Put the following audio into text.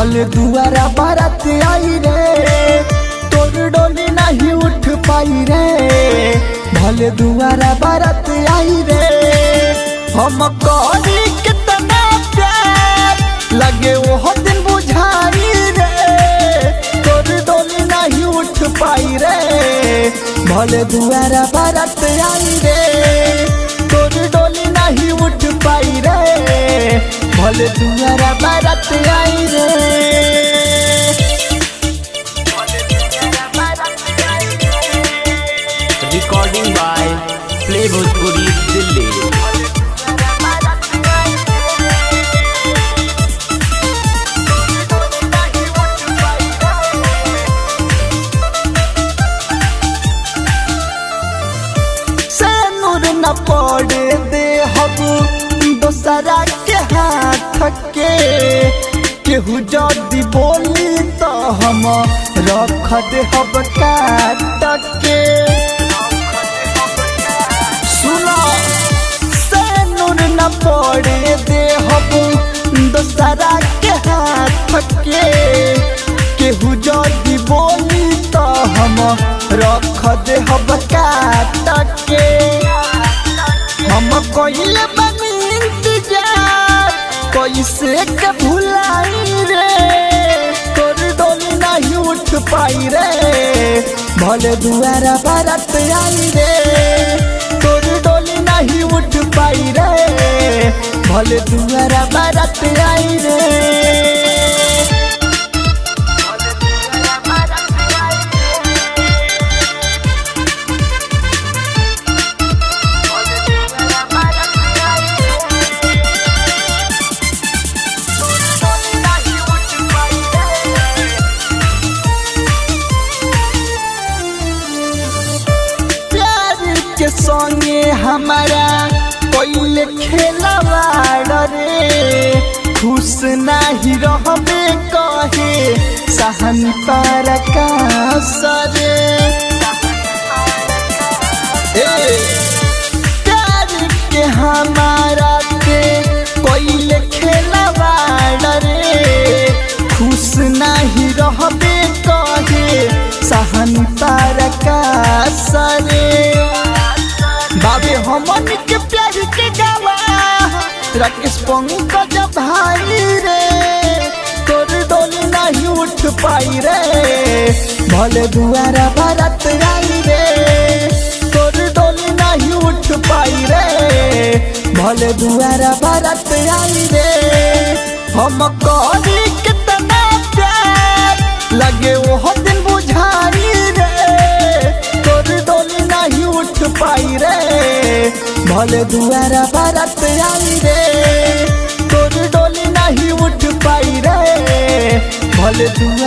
भले दुआरा बारात आई रे, तोर डोली नहीं उठ पाई रे। भले दुआरा बारात आई रे, हम करी कितना प्यार लगे वो दिन बुझाई रे। तोर डोली नहीं उठ पाई रे, भले दुआरा बारात आई रे, तोर डोली नहीं उठ पाई रे। भले दुआरा बारात आई रे। Recording by play Bhojpuri Delhi. सेनुर न पड़े दे हब दोसरा के हाथ के, केहू जदी बोली तो हम रख दे हब काट के। सुनो सेनुर न पड़े दे हब दोसरा के हाथ के, केहू जदी बोली तो हम रख दे हब काट के। हम कोइले बनी इंतजार कैसे के भुलाई रे। तोर डोली नहीं उठ पाई रे, भले दुआरा बारात आई रे। तोर डोली नहीं उठ पाई रे, भले दुआरा बारात आई रे। के संगे हमारा कोइले खेलवाड़ रे, खुश नहीं रहबे कहे सहन पर का सरे। प्यार के हमारा के कोइले खेलवाड़ रे, खुश नहीं रहबे कहे सहन पर का सरे। बाबे हमन के प्यार के गावा राकेश पंकज भाई रे। तोर डोली नहीं उठ पाई रे, भले दुआरा बारात आई रे। तोर डोली नहीं उठ पाई रे, भले दुआरा बारात आई रे। हम करी कितना प्यार लगे वो दिन बुझाई रे। तोर डोली नहीं उठ पाई रे, भले दुआरा बारात आई रे। तोर डोली नहीं उठ पाई रे, भले दुआरा